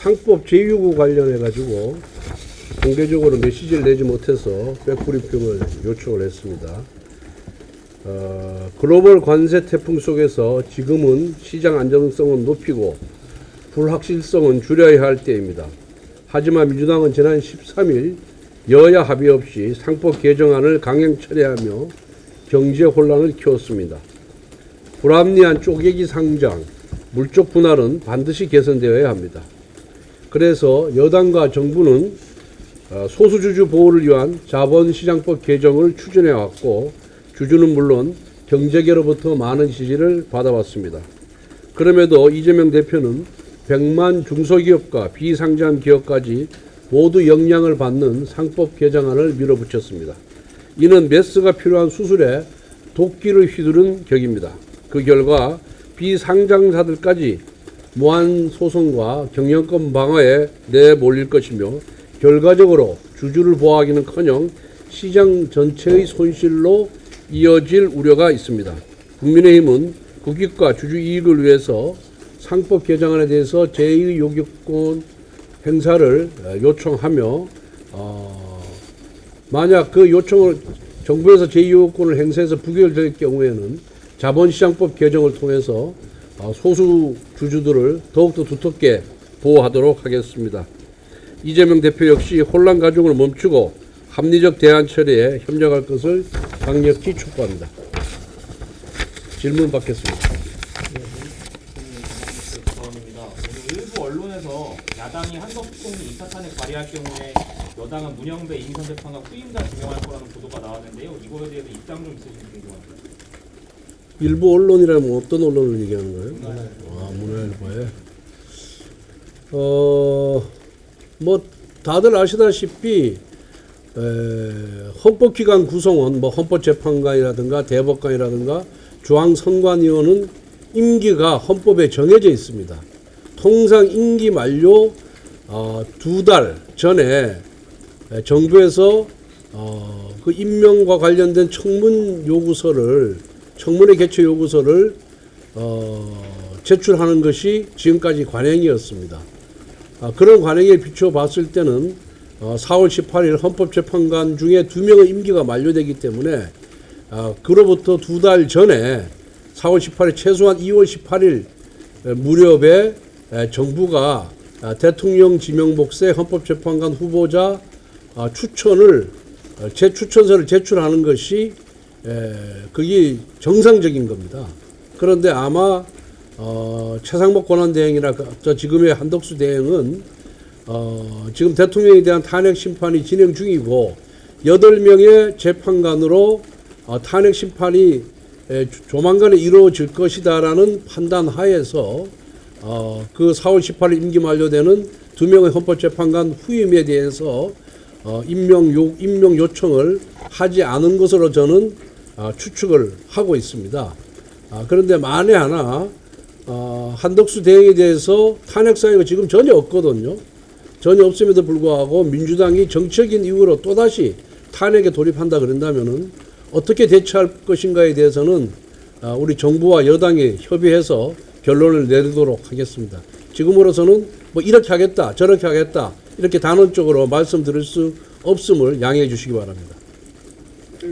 상법 제6구 관련해가지고 공개적으로 메시지를 내지 못해서 백브리핑을 요청을 했습니다. 글로벌 관세 태풍 속에서 지금은 시장 안정성은 높이고 불확실성은 줄여야 할 때입니다. 하지만 민주당은 지난 13일 여야 합의 없이 상법 개정안을 강행 철회하며 경제 혼란을 키웠습니다. 불합리한 쪼개기 상장, 물적 분할은 반드시 개선되어야 합니다. 그래서 여당과 정부는 소수주주 보호를 위한 자본시장법 개정을 추진해왔고 주주는 물론 경제계로부터 많은 지지를 받아왔습니다. 그럼에도 이재명 대표는 100만 중소기업과 비상장 기업까지 모두 영향을 받는 상법 개정안을 밀어붙였습니다. 이는 메스가 필요한 수술에 도끼를 휘두른 격입니다. 그 결과 비상장사들까지 무한 소송과 경영권 방어에 내몰릴 것이며 결과적으로 주주를 보호하기는커녕 시장 전체의 손실로 이어질 우려가 있습니다. 국민의힘은 국익과 주주 이익을 위해서 상법 개정안에 대해서 제2의 요구권 행사를 요청하며 만약 그 요청을 정부에서 제2의 요구권을 행사해서 부결될 경우에는 자본시장법 개정을 통해서 소수 주주들을 더욱더 두텁게 보호하도록 하겠습니다. 이재명 대표 역시 혼란 가중을 멈추고 합리적 대안 처리에 협력할 것을 강력히 촉구합니다. 질문 받겠습니다. 죄송합니다. 오늘 일부 언론에서 야당이 한덕수총리 2차 탄핵 발의할 경우에 여당은 문영배 임선재판과 후임자 지명할 거라는 보도가 나왔는데요. 이거에 대해서 입장 좀 있으시면 궁금합니다. 일부 언론이라면 어떤 언론을 얘기하는 거예요? 문화일보에. 뭐 다들 아시다시피 헌법기관 구성원, 뭐 헌법재판관이라든가 대법관이라든가 중앙선관위원은 임기가 헌법에 정해져 있습니다. 통상 임기 만료 2달 전에 정부에서 그 임명과 관련된 청문회 개최 요구서를 제출하는 것이 지금까지 관행이었습니다. 그런 관행에 비추어 봤을 때는 4월 18일 헌법재판관 중에 2명의 임기가 만료되기 때문에 그로부터 2달 전에 4월 18일 최소한 2월 18일 무렵에 정부가 대통령 지명 복세 헌법재판관 후보자 추천을 추천서를 제출하는 것이 그게 정상적인 겁니다. 그런데 아마 최상목 권한대행이나 지금의 한덕수 대행은 지금 대통령에 대한 탄핵 심판이 진행 중이고 8명의 재판관으로 탄핵 심판이 조만간에 이루어질 것이다라는 판단 하에서 그 4월 18일 임기 만료되는 2명의 헌법재판관 후임에 대해서 임명 요청을 하지 않은 것으로 저는 추측을 하고 있습니다. 그런데 만에 하나 한덕수 대행에 대해서 탄핵 사유가 지금 전혀 없거든요. 전혀 없음에도 불구하고 민주당이 정치적인 이유로 또다시 탄핵에 돌입한다 그런다면은 어떻게 대처할 것인가에 대해서는 우리 정부와 여당이 협의해서 결론을 내리도록 하겠습니다. 지금으로서는 뭐 이렇게 하겠다 저렇게 하겠다 이렇게 단언적으로 말씀드릴 수 없음을 양해해 주시기 바랍니다.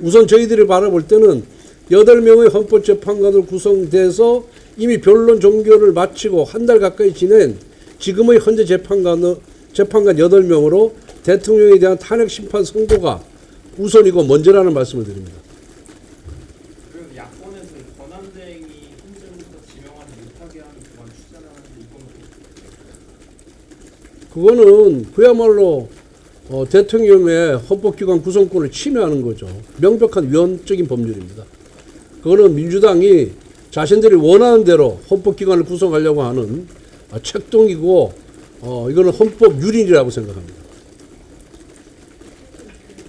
우선 저희들이 바라볼 때는 8명의 헌법재판관으로 구성돼서 이미 변론 종결을 마치고 한 달 가까이 지낸 지금의 현재 재판관 8명으로 대통령에 대한 탄핵 심판 선고가 우선이고 먼저라는 말씀을 드립니다. 그럼 야권에서 권한대행이 현재부터 지명하지 못하게 하는 그런 추진을 하는데 이거는 그거는 그야말로 대통령의 헌법기관 구성권을 침해하는 거죠. 명백한 위헌적인 법률입니다. 그거는 민주당이 자신들이 원하는 대로 헌법기관을 구성하려고 하는 책동이고 이거는 헌법 유린이라고 생각합니다.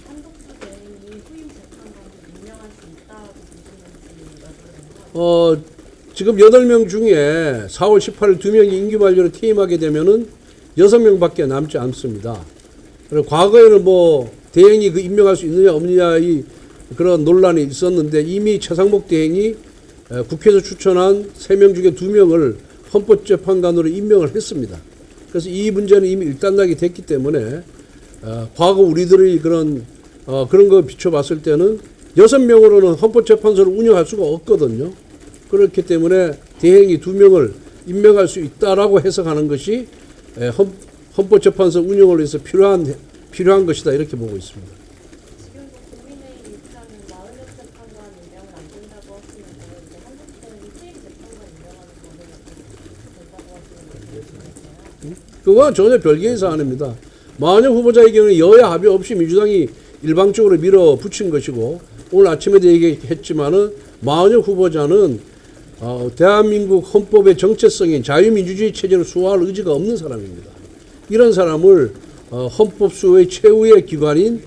한덕수 대행이 후임 재판관을 임명할 수 있다고 보시는지 지금 8명 중에 4월 18일 2명이 임기 만료로 퇴임하게 되면은 6명밖에 남지 않습니다. 그리고 과거에는 뭐 대행이 그 임명할 수 있느냐 없느냐의 그런 논란이 있었는데 이미 최상목 대행이 국회에서 추천한 3명 중에 2명을 헌법재판관으로 임명을 했습니다. 그래서 이 문제는 이미 일단락이 됐기 때문에 과거 우리들의 그런 거 비춰봤을 때는 6명으로는 헌법재판소를 운영할 수가 없거든요. 그렇기 때문에 대행이 2명을 임명할 수 있다라고 해석하는 것이 헌법재판소 운영을 위해서 필요한 것이다 이렇게 보고 있습니다. 지금 국민의힘 입장은 마흔여 재판관 임명은 안 된다고 하시는데 이제 한국은 수임 재판관 임명하는 거는 된다고 하시는 거예요. 그건 전혀 별개의 사안입니다. 마은영 후보자의 경우는 여야 합의 없이 민주당이 일방적으로 밀어붙인 것이고 오늘 아침에도 얘기했지만은 마은영 후보자는 대한민국 헌법의 정체성인 자유민주주의 체제를 수호할 의지가 없는 사람입니다. 이런 사람을 헌법수의 최후의 기관인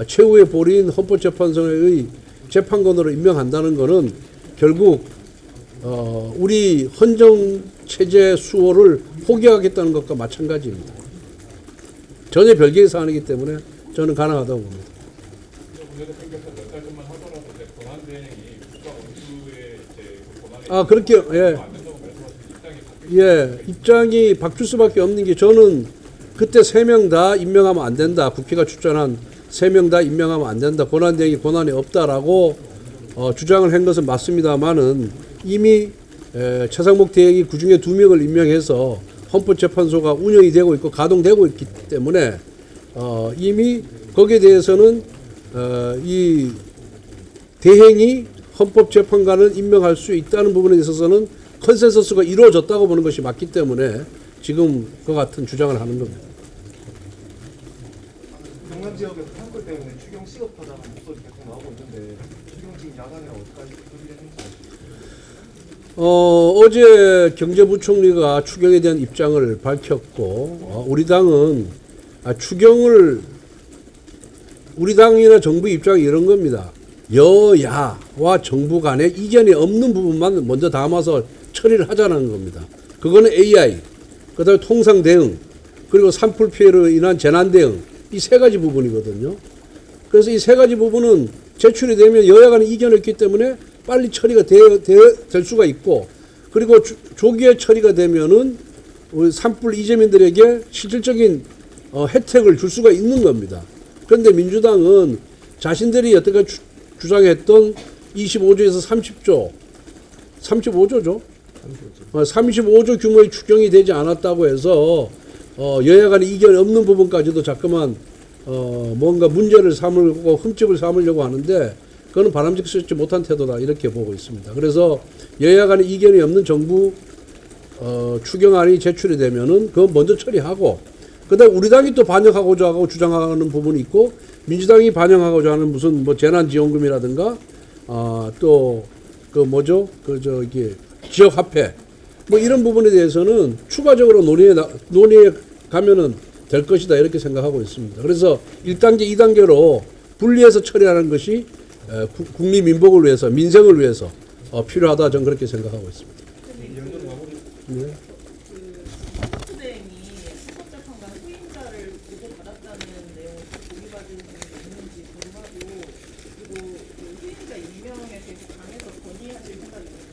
최후의 보리인 헌법재판소의 재판관으로 임명한다는 것은 결국 우리 헌정체제 수호를 포기하겠다는 것과 마찬가지입니다. 전혀 별개의 사안이기 때문에 저는 가능하다고 봅니다. 문제가 생겨서 몇 달 전만 하더라도 이제 권한 대행이 국가 원수의 이제 권한이 그렇게 안 된다고 말씀하신 입장이 입장이 바뀔 수밖에 없는 게 저는 그때 3명 다 임명하면 안 된다. 국회가 추천한 3명 다 임명하면 안 된다. 권한 대행이 권한이 없다라고 주장을 한 것은 맞습니다만은 이미 최상목 대행이 그중에 2명을 임명해서 헌법재판소가 운영이 되고 있고 가동되고 있기 때문에 이미 거기에 대해서는 이 대행이 헌법재판관을 임명할 수 있다는 부분에 있어서는 컨센서스가 이루어졌다고 보는 것이 맞기 때문에 지금 그 같은 주장을 하는 겁니다. 경남 지역에서 산불 때문에 추경 시급하다는 목소리 계속 나오고 있는데 추경 지금 야당이랑 어디까지 소리했는지 어제 경제부총리가 추경에 대한 입장을 밝혔고 우리 당은 우리 당이나 정부 입장이 이런 겁니다. 여야와 정부 간에 이견이 없는 부분만 먼저 담아서 처리를 하자는 겁니다. 그거는 AI, 그다음에 통상 대응, 그리고 산불 피해로 인한 재난 대응 이 3가지 부분이거든요. 그래서 이 3가지 부분은 제출이 되면 여야 간에 이견이 없기 때문에 빨리 처리가 될 수가 있고 그리고 조기에 처리가 되면은 우리 산불 이재민들에게 실질적인 혜택을 줄 수가 있는 겁니다. 그런데 민주당은 자신들이 여태까지 주장했던 25조에서 30조, 35조죠? 35조 규모의 추경이 되지 않았다고 해서 여야 간에 이견이 없는 부분까지도 자꾸만 뭔가 문제를 삼으려고 흠집을 삼으려고 하는데 그거는 바람직스럽지 못한 태도다 이렇게 보고 있습니다. 그래서 여야 간에 이견이 없는 정부 추경안이 제출이 되면은 그건 먼저 처리하고 그다음 우리 당이 또 반영하고자 하고 주장하는 부분이 있고 민주당이 반영하고자 하는 무슨 뭐 재난지원금이라든가 또 그 뭐죠 이게 지역화폐 뭐 이런 부분에 대해서는 추가적으로 논의에 가면은 될 것이다 이렇게 생각하고 있습니다. 그래서 1단계, 2단계로 분리해서 처리하는 것이 국민 민복을 위해서 민생을 위해서 필요하다 저는 그렇게 생각하고 있습니다. 네. 그 대행이 헌법재판관 후임자를 보고받았다는 내용을 공유받은 적이 있는지 궁금하고 그리고 그 후임자 임명에 대해서 당에서 건의하실 생각이 있는지.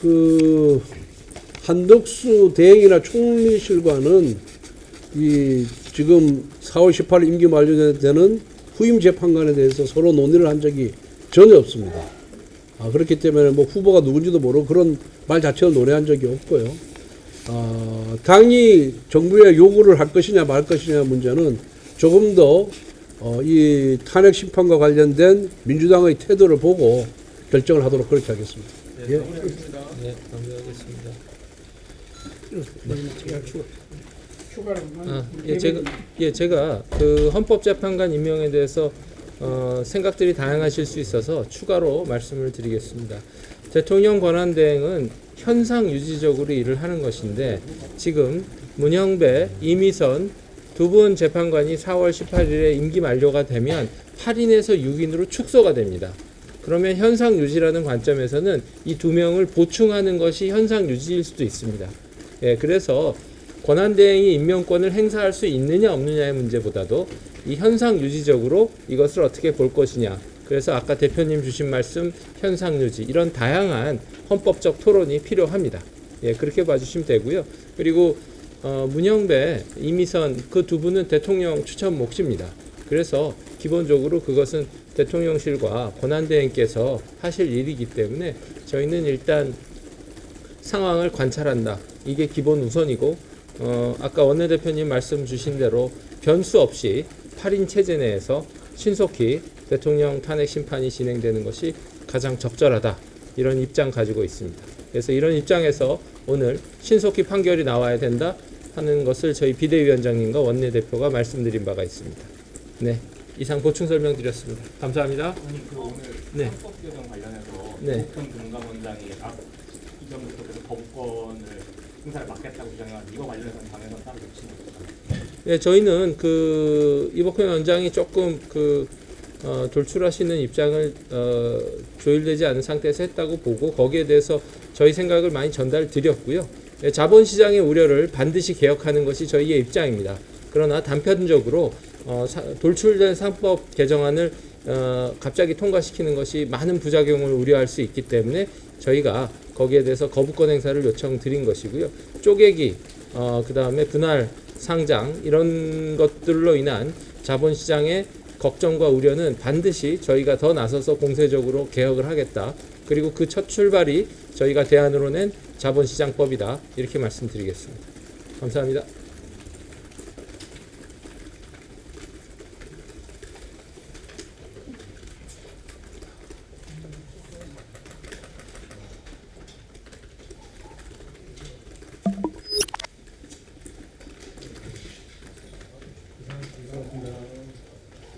그 한덕수 대행이나 총리실과는 이 지금 4월 18일 임기 만료되는 후임 재판관에 대해서 서로 논의를 한 적이 전혀 없습니다. 그렇기 때문에 뭐 후보가 누군지도 모르고 그런 말 자체를 논의한 적이 없고요. 당이 정부에 요구를 할 것이냐 말 것이냐 문제는 조금 더 이 탄핵 심판과 관련된 민주당의 태도를 보고 결정을 하도록 그렇게 하겠습니다. 예. 네, 마무리하겠습니다. 제가 그 헌법재판관 임명에 대해서 생각들이 다양하실 수 있어서 추가로 말씀을 드리겠습니다. 대통령 권한대행은 현상 유지적으로 일을 하는 것인데 지금 문영배, 이미선 두 분 재판관이 4월 18일에 임기 만료가 되면 8인에서 6인으로 축소가 됩니다. 그러면 현상 유지라는 관점에서는 이 2명을 보충하는 것이 현상 유지일 수도 있습니다. 그래서 권한대행이 임명권을 행사할 수 있느냐 없느냐의 문제보다도 이 현상 유지적으로 이것을 어떻게 볼 것이냐. 그래서 아까 대표님 주신 말씀 현상 유지 이런 다양한 헌법적 토론이 필요합니다. 예, 그렇게 봐주시면 되고요. 그리고 문영배, 이미선 그 두 분은 대통령 추천 몫입니다. 그래서 기본적으로 그것은 대통령실과 권한대행께서 하실 일이기 때문에 저희는 일단 상황을 관찰한다. 이게 기본 우선이고 아까 원내대표님 말씀 주신 대로 변수 없이 8인 체제 내에서 신속히 대통령 탄핵 심판이 진행되는 것이 가장 적절하다. 이런 입장 가지고 있습니다. 그래서 이런 입장에서 오늘 신속히 판결이 나와야 된다 하는 것을 저희 비대위원장님과 원내대표가 말씀드린 바가 있습니다. 네, 이상 보충 설명드렸습니다. 감사합니다. 아니 그 오늘 네. 헌법 개정 관련해서 네. 조국 금감원장이 이전부터 계속 거부권을 행사를 막겠다고 주장해가지고 이거 관련해서는 당에서 따로 조치는 없을까요? 네, 저희는 그 이복현 원장이 조금 돌출하시는 입장을 조율되지 않은 상태에서 했다고 보고 거기에 대해서 저희 생각을 많이 전달드렸고요. 네, 자본시장의 우려를 반드시 개혁하는 것이 저희의 입장입니다. 그러나 단편적으로 돌출된 상법 개정안을 갑자기 통과시키는 것이 많은 부작용을 우려할 수 있기 때문에 저희가 거기에 대해서 거부권 행사를 요청드린 것이고요. 쪼개기, 그 다음에 분할 상장 이런 것들로 인한 자본시장의 걱정과 우려는 반드시 저희가 더 나서서 공세적으로 개혁을 하겠다. 그리고 그 첫 출발이 저희가 대안으로 낸 자본시장법이다. 이렇게 말씀드리겠습니다. 감사합니다.